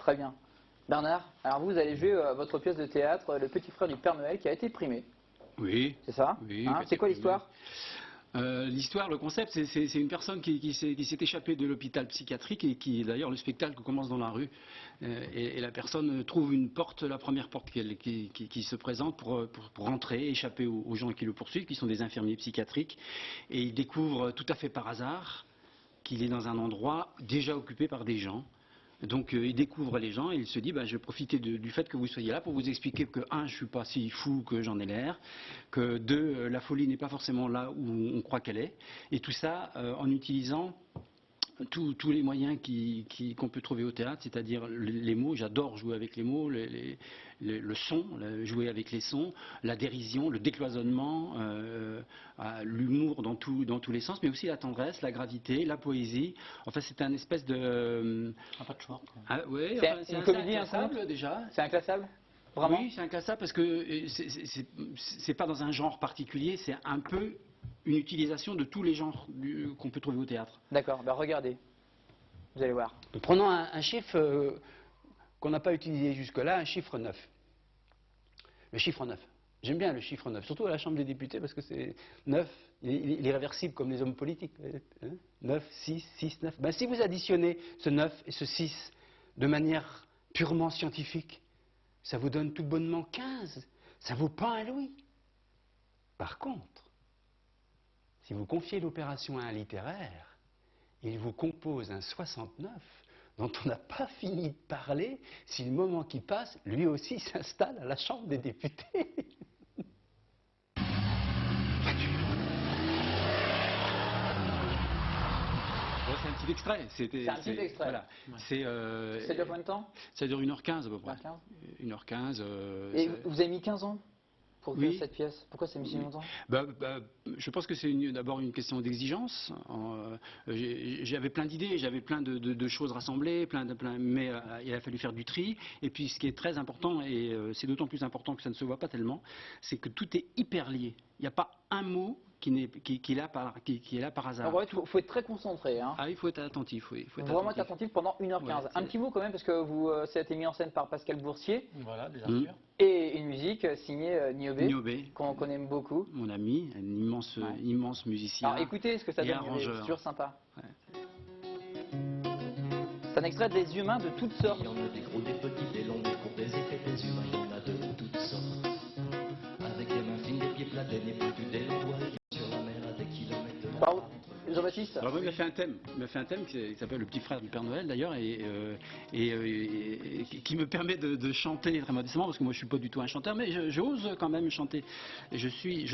Très bien. Bernard, alors vous allez jouer votre pièce de théâtre, Le Petit Frère du Père Noël, qui a été primé. Oui. C'est ça Oui. Hein, c'est quoi l'histoire? L'histoire, le concept, c'est une personne qui s'est échappée de l'hôpital psychiatrique et qui, d'ailleurs, le spectacle commence dans la rue. Et la personne trouve une porte, la première porte qui se présente pour rentrer, échapper aux gens qui le poursuivent, qui sont des infirmiers psychiatriques. Et il découvre tout à fait par hasard qu'il est dans un endroit déjà occupé par des gens. Donc il découvre les gens et il se dit je vais profiter du fait que vous soyez là pour vous expliquer que je ne suis pas si fou que j'en ai l'air, que la folie n'est pas forcément là où on croit qu'elle est, et tout ça en utilisant tous les moyens qu'on peut trouver au théâtre, c'est-à-dire les mots. J'adore jouer avec les mots, le son, jouer avec les sons, la dérision, le décloisonnement, l'humour dans tous les sens, mais aussi la tendresse, la gravité, la poésie. Enfin, c'est un espèce de... Un patchwork. Ouais, c'est une comédie inclassable déjà. C'est inclassable? Vraiment? Oui, c'est inclassable parce que c'est pas dans un genre particulier, c'est un peu une utilisation de tous les genres qu'on peut trouver au théâtre. D'accord, regardez, vous allez voir. Prenons un chiffre qu'on n'a pas utilisé jusque-là, un chiffre 9. Le chiffre 9. J'aime bien le chiffre 9, surtout à la Chambre des députés, parce que c'est 9, il est réversible comme les hommes politiques. 9, 6, 6, 9. Si vous additionnez ce 9 et ce 6 de manière purement scientifique, ça vous donne tout bonnement 15. Ça vaut pas un louis. Par contre, si vous confiez l'opération à un littéraire, il vous compose un 69 dont on n'a pas fini de parler si le moment qui passe, lui aussi s'installe à la Chambre des députés. C'est un petit extrait. C'est un petit extrait. Voilà. Ça dure combien de temps? Ça dure 1h15 à peu près. 1h15. 1h15. Et vous avez mis 15 ans pour créer cette pièce? Pourquoi ça a mis si longtemps? Je pense que c'est d'abord une question d'exigence. J'avais plein d'idées, j'avais plein de choses rassemblées, mais il a fallu faire du tri. Et puis ce qui est très important, et c'est d'autant plus important que ça ne se voit pas tellement, c'est que tout est hyper lié. Il n'y a pas un mot qui est là par hasard. Il faut être très concentré. Hein. Ah, il faut être attentif, oui. Il faut vraiment être attentif pendant 1h15. Ouais, un petit mot quand même, parce que ça a été mis en scène par Pascal Boursier. Voilà, des Arthur. Et une musique signée Niobé, Niobé, qu'on aime beaucoup. Mon ami, un immense musicien. Alors écoutez ce que ça donne, c'est toujours sympa. Ouais. C'est un extrait des humains de toutes sortes. Il y en a des gros, des petits, des longs, des courts, des épais, des humains, il y en a de toutes sortes. Avec des mains fines, des pieds plats, des nez pointus, des longs doigts, sur la mer à des kilomètres de Pardon, Jean-Baptiste? Alors, il m'a fait un thème qui s'appelle Le Petit Frère du Père Noël d'ailleurs, et qui me permet de chanter très modestement, parce que moi je suis pas du tout un chanteur, mais j'ose quand même chanter. Et je suis...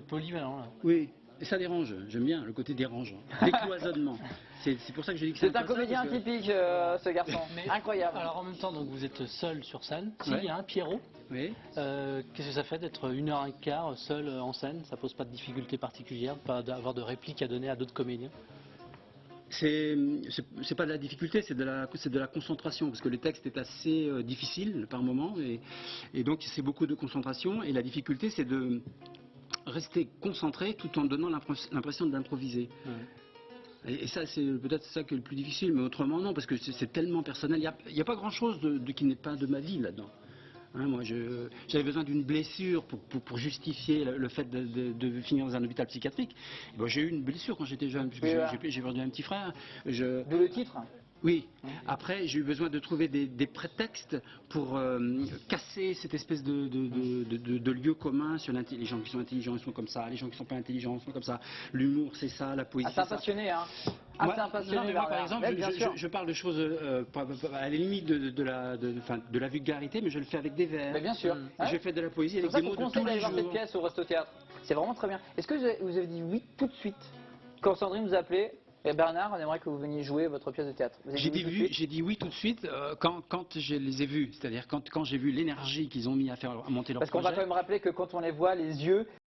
polyvalent là. Oui. Et ça dérange, j'aime bien le côté dérangeant, décloisonnement. C'est pour ça que je dis que c'est un comédien typique, ce garçon. Mais, incroyable. Alors en même temps, donc, vous êtes seul sur scène. Si, il y a un Pierrot. Oui. Qu'est-ce que ça fait d'être 1h15 seul en scène? Ça pose pas de difficulté particulière, pas d'avoir de répliques à donner à d'autres comédiens? C'est pas de la difficulté, c'est de la concentration, parce que le texte est assez difficile par moments, et donc c'est beaucoup de concentration, et la difficulté c'est de rester concentré tout en donnant l'impression d'improviser. Ouais. Et ça, c'est peut-être ça qui est le plus difficile, mais autrement non, parce que c'est tellement personnel. Il n'y a pas grand-chose qui n'est pas de ma vie là-dedans. Hein, moi, j'avais besoin d'une blessure pour justifier le fait de finir dans un hôpital psychiatrique. Bon, j'ai eu une blessure quand j'étais jeune, puisque j'ai perdu un petit frère. D'où le titre? Oui. Après, j'ai eu besoin de trouver des prétextes pour casser cette espèce de lieu commun sur les gens qui sont intelligents, ils sont comme ça, les gens qui ne sont pas intelligents, ils sont comme ça. L'humour, c'est ça, la poésie, c'est ça. C'est un passionné, hein. Moi, par exemple, je parle de choses à la limite de la vulgarité, mais je le fais avec des vers. Mais bien sûr. Je fais de la poésie avec des mots de tous les jours. Cette pièce au Resto Théâtre, c'est vraiment très bien. Est-ce que vous avez dit oui tout de suite quand Sandrine nous a appelé? Et Bernard, on aimerait que vous veniez jouer votre pièce de théâtre. J'ai dit oui tout de suite quand je les ai vus, c'est-à-dire quand j'ai vu l'énergie qu'ils ont mis à monter leur projet. Parce qu'on va quand même rappeler que quand on les voit, les yeux,